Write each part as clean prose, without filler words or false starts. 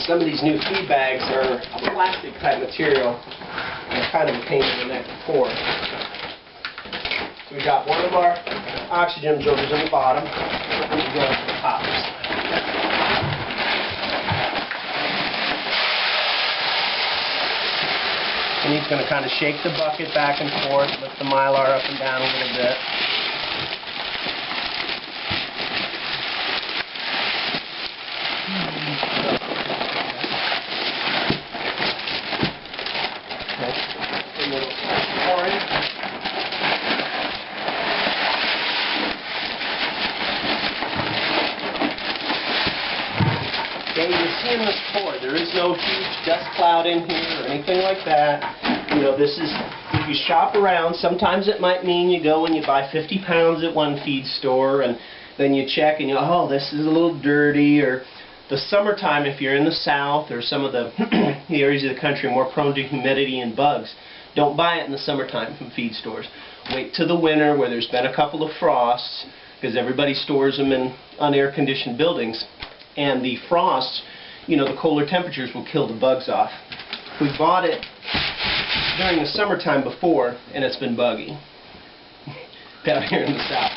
some of these new feed bags are a plastic type material and kind of a pain in the neck to pour. So we got one of our oxygen absorbers on the bottom, and we go to the top. And he's going to kind of shake the bucket back and forth, lift the mylar up and down a little bit. Okay, you're seeing this pour. There is no huge dust cloud in here or anything like that. You know, this is, if you shop around, sometimes it might mean you go and you buy 50 pounds at one feed store and then you check and you go, oh, this is a little dirty. Or the summertime, if you're in the south or some of the areas of the country more prone to humidity and bugs, don't buy it in the summertime from feed stores. Wait till the winter where there's been a couple of frosts, because everybody stores them in unair-conditioned buildings. And the frosts, you know, the colder temperatures will kill the bugs off. We bought it during the summertime before, and it's been buggy down here in the south.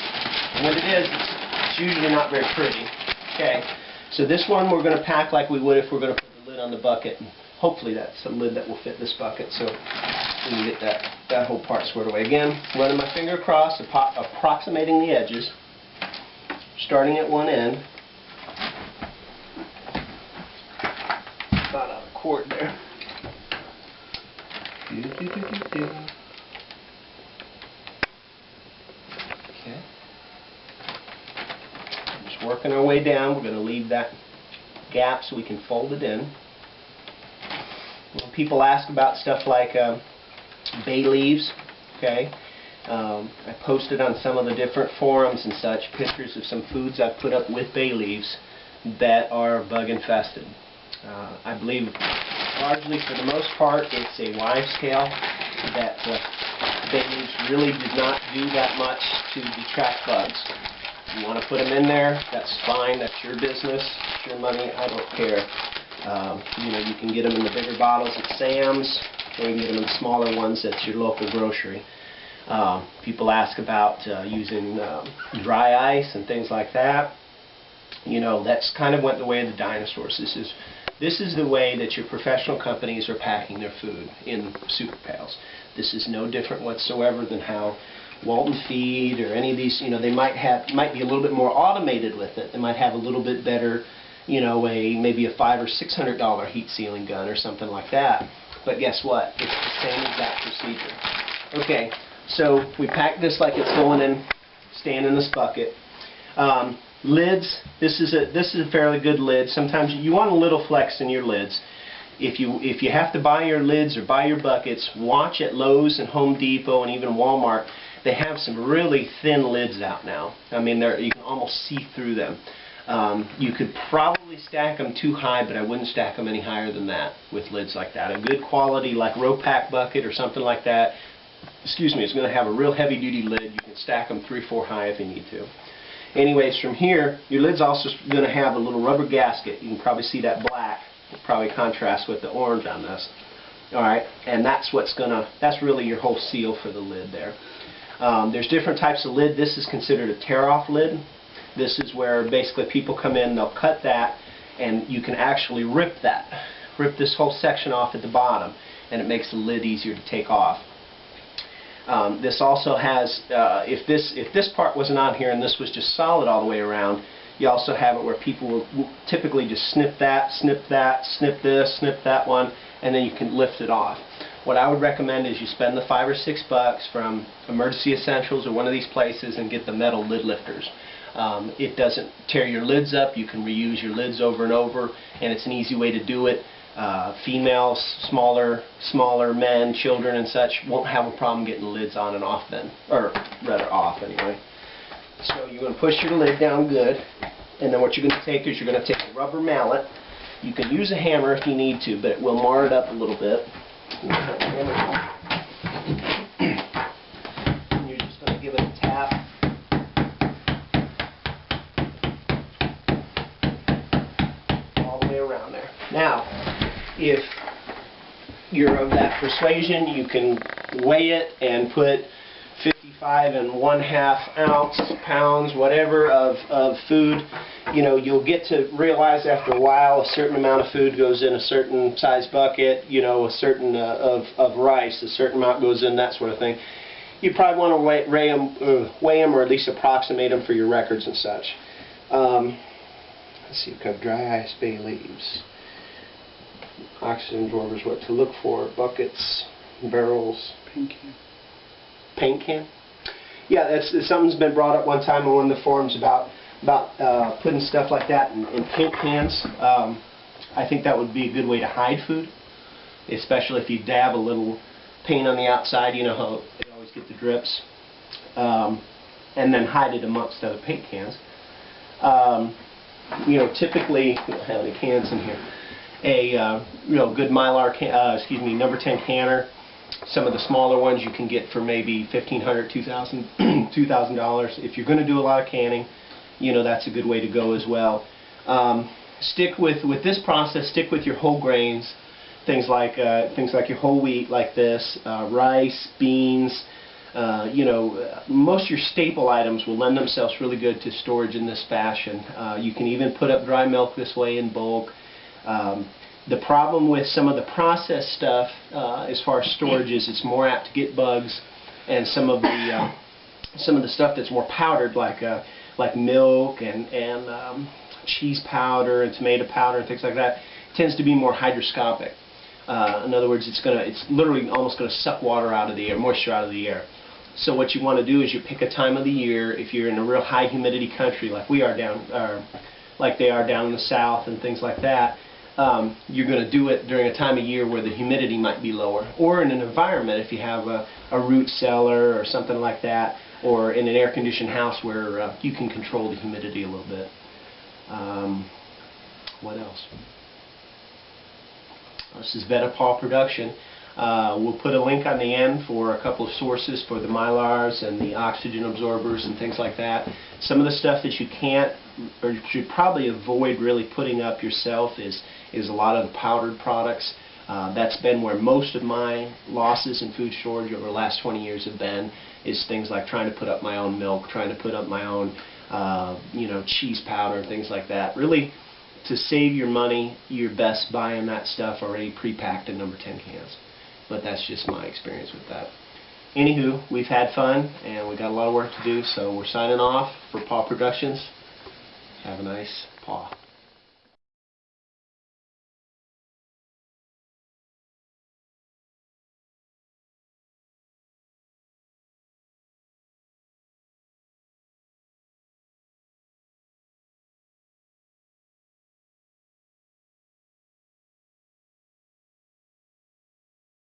And when it is, it's usually not very pretty. Okay, so this one we're going to pack like we would if we're going to put the lid on the bucket. And hopefully that's a lid that will fit this bucket, so we can get that whole part squared away. Again, running my finger across, approximating the edges, starting at one end. About out of cord there. Okay. Just working our way down. We're going to leave that gap so we can fold it in. When people ask about stuff like bay leaves, okay, I posted on some of the different forums and such pictures of some foods I've put up with bay leaves that are bug infested. I believe largely for the most part it's a wives' tale that bay leaves really did not do that much to detract bugs. You want to put them in there, that's fine, that's your business, it's your money, I don't care. You know, you can get them in the bigger bottles at Sam's, or you can get them in the smaller ones at your local grocery. People ask about using dry ice and things like that. You know, that's kind of went the way of the dinosaurs. This is the way that your professional companies are packing their food in super pails. This is no different whatsoever than how Walton Feed or any of these, you know, they might be a little bit more automated with it. They might have a little bit better, you know, maybe a $500 or $600 heat sealing gun or something like that. But guess what? It's the same exact procedure. Okay, so we pack this like it's going in, staying in this bucket. Lids, this is a fairly good lid. Sometimes you want a little flex in your lids. If you have to buy your lids or buy your buckets, watch at Lowe's and Home Depot and even Walmart. They have some really thin lids out now. I mean, you can almost see through them. You could probably stack them too high, but I wouldn't stack them any higher than that with lids like that. A good quality like Ropac bucket or something like that, excuse me, it's going to have a real heavy duty lid. You can stack them 3 or 4 high if you need to. Anyways, from here, your lid's also going to have a little rubber gasket. You can probably see that black. It'll probably contrast with the orange on this. Alright, and that's really your whole seal for the lid there. There's different types of lid. This is considered a tear-off lid. This is where basically people come in, they'll cut that, and you can actually rip this whole section off at the bottom, and it makes the lid easier to take off. This also has, if this part wasn't on here and this was just solid all the way around, you also have it where people will typically just snip that, snip this, snip that one, and then you can lift it off. What I would recommend is you spend the $5 or $6 from Emergency Essentials or one of these places and get the metal lid lifters. It doesn't tear your lids up. You can reuse your lids over and over, and it's an easy way to do it. Females, smaller men, children and such won't have a problem getting the lids on and off then, or rather off anyway. So you're going to push your lid down good, and then what you're going to take is you're going to take a rubber mallet. You can use a hammer if you need to, but it will mar it up a little bit. And you're just going to give it a tap. All the way around there. Now, if you're of that persuasion, you can weigh it and put 55 and 1/2 ounce, pounds, whatever of food. You know, you'll get to realize after a while a certain amount of food goes in a certain size bucket, you know, a certain of rice, a certain amount goes in, that sort of thing. You probably want to weigh them or at least approximate them for your records and such. Let's see, we've got dry ice, bay leaves, oxygen absorbers, what to look for, buckets, barrels. Paint can. Paint can? Yeah, that's something's been brought up one time on one of the forums about putting stuff like that in paint cans. I think that would be a good way to hide food, especially if you dab a little paint on the outside. You know how they always get the drips, and then hide it amongst other paint cans. You know, typically, I don't have any cans in here. A you know, good Mylar can, number 10 canner. Some of the smaller ones you can get for maybe $1,500, $2,000. If you're going to do a lot of canning, you know, that's a good way to go as well. Stick with this process. Stick with your whole grains, things like your whole wheat, like this, rice, beans. You know, most of your staple items will lend themselves really good to storage in this fashion. You can even put up dry milk this way in bulk. The problem with some of the processed stuff, as far as storage, is it's more apt to get bugs, and some of the stuff that's more powdered, like milk and cheese powder and tomato powder and things like that, tends to be more hygroscopic. In other words, it's literally almost going to suck water out of the air, moisture out of the air. So what you want to do is you pick a time of the year. If you're in a real high humidity country like we are like they are down in the south and things like that, you're going to do it during a time of year where the humidity might be lower, or in an environment if you have a root cellar or something like that, or in an air-conditioned house where you can control the humidity a little bit. What else? This is Veta-Paw Production. We'll put a link on the end for a couple of sources for the Mylars and the oxygen absorbers and things like that. Some of the stuff that you can't or should probably avoid really putting up yourself is a lot of the powdered products. That's been where most of my losses in food storage over the last 20 years have been, is things like trying to put up my own milk, trying to put up my own you know, cheese powder and things like that. Really, to save your money, you're best buying that stuff already pre-packed in number 10 cans. But that's just my experience with that. Anywho, we've had fun and we got a lot of work to do, so we're signing off for Paw Productions. Have a nice paw.